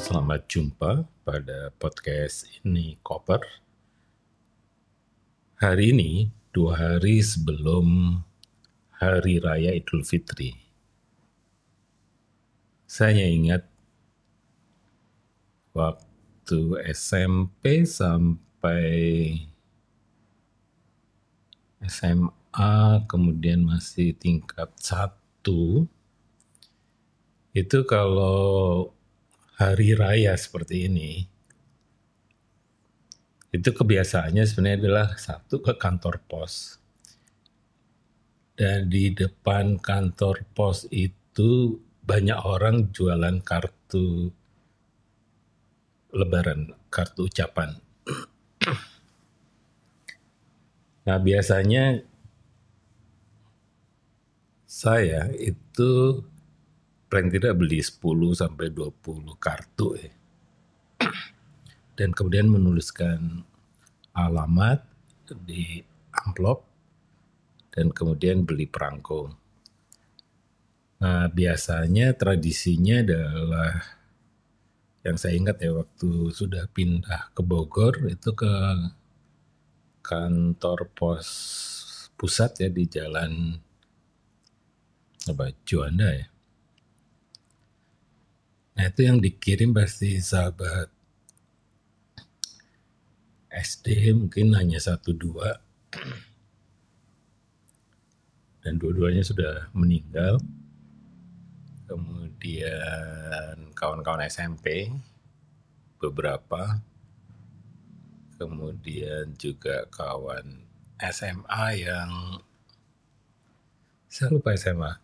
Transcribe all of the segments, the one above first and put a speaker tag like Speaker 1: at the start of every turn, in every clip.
Speaker 1: Selamat jumpa pada podcast ini Koper. Hari ini 2 hari sebelum Hari Raya Idul Fitri. Saya ingat waktu SMP sampai SMA, kemudian masih tingkat 1, itu kalau hari raya seperti ini, itu kebiasaannya sebenarnya adalah satu ke kantor pos. Dan di depan kantor pos itu banyak orang jualan kartu lebaran, kartu ucapan. Nah biasanya saya itu paling tidak beli 10 sampai 20 kartu ya. Dan kemudian menuliskan alamat di amplop dan kemudian beli perangko. Nah biasanya tradisinya adalah yang saya ingat ya waktu sudah pindah ke Bogor itu ke kantor pos pusat ya di Jalan Juanda ya. Nah itu yang dikirim pasti sahabat SD mungkin hanya 1-2 dan dua-duanya sudah meninggal. Kemudian kawan-kawan SMP beberapa, kemudian juga kawan SMA yang saya lupa SMA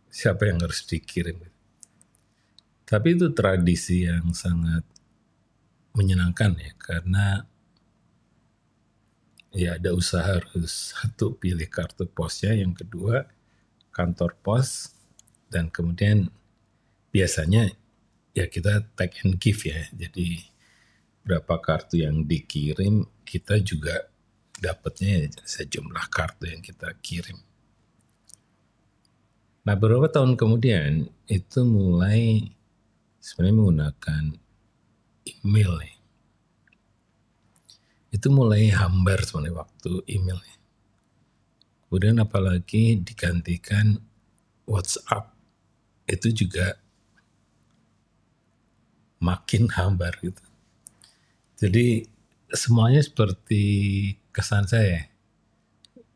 Speaker 1: siapa yang harus dikirim. Tapi itu tradisi yang sangat menyenangkan ya karena ya ada usaha harus satu pilih kartu posnya, yang kedua kantor pos, dan kemudian biasanya ya kita take and give ya. Jadi berapa kartu yang dikirim kita juga dapatnya sejumlah kartu yang kita kirim. Nah beberapa tahun kemudian itu mulai sebenarnya menggunakan email ya. Itu mulai hambar sebenarnya waktu email ya. Kemudian apalagi digantikan WhatsApp, itu juga makin hambar gitu. Jadi semuanya seperti kesan saya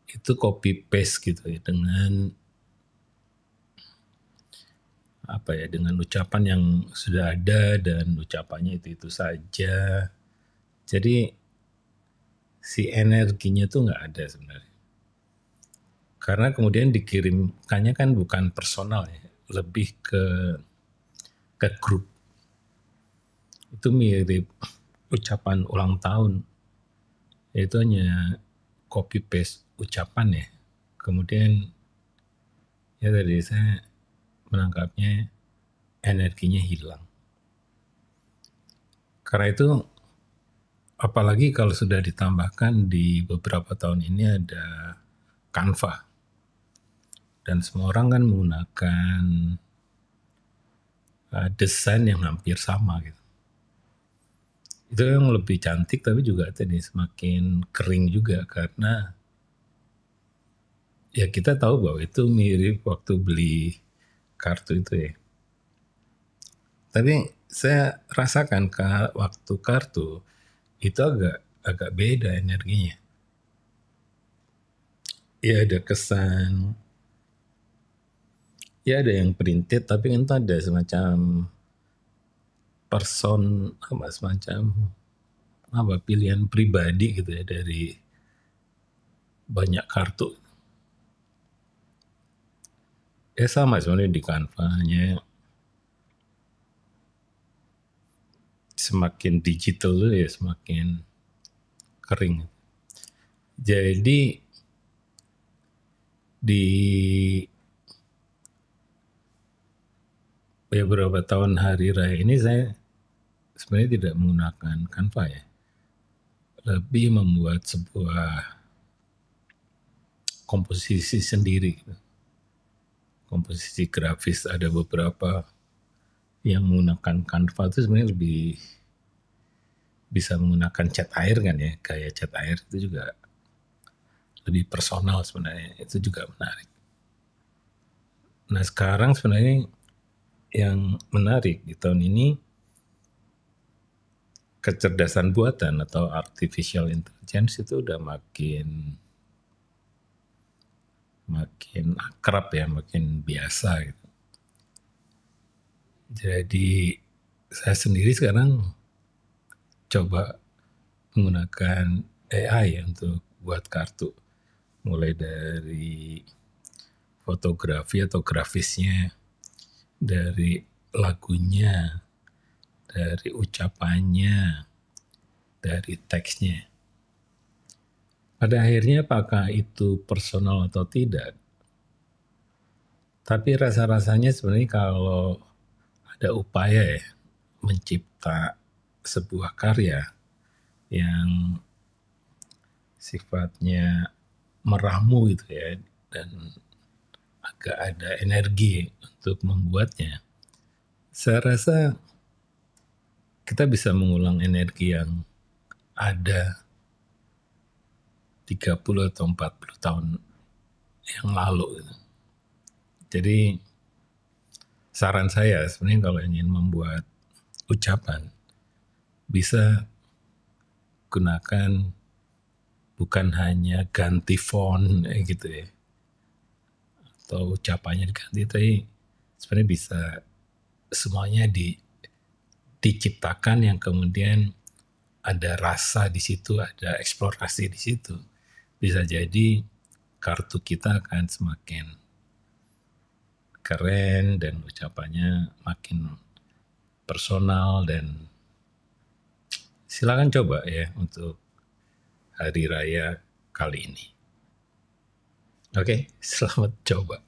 Speaker 1: itu copy paste gitu ya dengan dengan ucapan yang sudah ada dan ucapannya itu saja. Jadi si energinya tuh nggak ada sebenarnya. Karena kemudian dikirimkannya kan bukan personal ya, lebih ke grup. Itu mirip ucapan ulang tahun. Itu hanya copy paste ucapan ya. Kemudian ya tadi saya menangkapnya energinya hilang. Karena itu apalagi kalau sudah ditambahkan di beberapa tahun ini ada Canva. Dan semua orang kan menggunakan desain yang hampir sama gitu. Itu yang lebih cantik tapi juga tadi semakin kering juga karena ya kita tahu bahwa itu mirip waktu beli kartu itu ya. Tapi saya rasakan waktu kartu itu agak beda energinya. Ya ada kesan, ya ada yang printed tapi itu ada semacam semacam pilihan pribadi gitu ya dari banyak kartu. Ya sama sebenarnya di Canva-nya semakin digital tuh ya semakin kering. Jadi di beberapa tahun hari raya ini saya sebenarnya tidak menggunakan Canva ya. Lebih membuat sebuah komposisi sendiri. Komposisi grafis ada beberapa yang menggunakan Canva itu sebenarnya lebih bisa menggunakan cat air kan ya, gaya cat air itu juga lebih personal sebenarnya, itu juga menarik. Nah sekarang sebenarnya yang menarik di tahun ini, kecerdasan buatan atau artificial intelligence itu udah makin akrab ya, makin biasa gitu. Jadi saya sendiri sekarang coba menggunakan AI untuk buat kartu, mulai dari fotografi atau grafisnya, dari lagunya, dari ucapannya, dari teksnya. Pada akhirnya apakah itu personal atau tidak? Tapi rasa-rasanya sebenarnya kalau ada upaya ya mencipta sebuah karya yang sifatnya meramu gitu ya, dan agak ada energi untuk membuatnya. Saya rasa kita bisa mengulang energi yang ada 30 atau 40 tahun yang lalu gitu. Jadi saran saya sebenarnya kalau ingin membuat ucapan, bisa gunakan bukan hanya ganti font gitu ya, atau ucapannya diganti, tapi sebenarnya bisa semuanya diciptakan yang kemudian ada rasa di situ, ada eksplorasi di situ. Bisa jadi kartu kita akan semakin keren dan ucapannya makin personal, dan silakan coba ya untuk hari raya kali ini. Oke, selamat coba.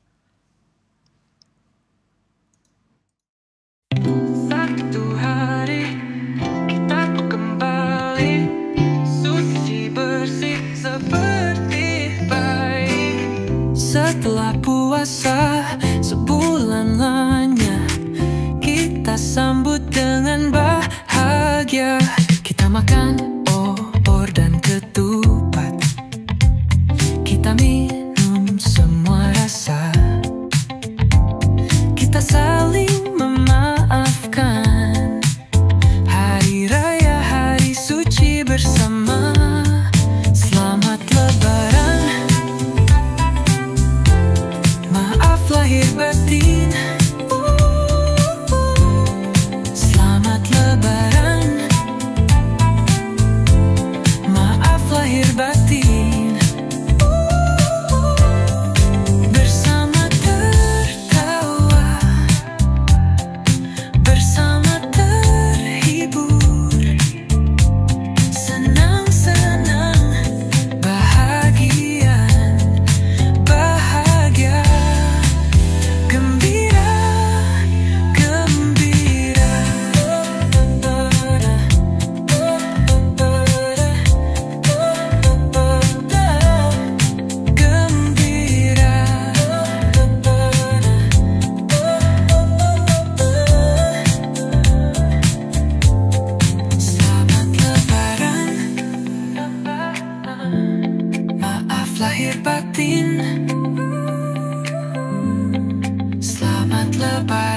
Speaker 2: Satu hari kita kembali suci bersih seperti bayi. Setelah puasa sebulan lamanya, kita sambut dengan bahagia. Kita makan opor dan ketupat, kita minum semua rasa, kita saling memaafkan. Hari raya, hari suci bersama. Selamat lebaran, maaf lahir batin. Selamat lebaran, maaf lahir batin. Bersama tertawa, bersama terhibur, senang-senang, bahagian, bahagia, gembira, gembira. Gembira. Selamat lebaran, maaf lahir batin. Selamat lebaran.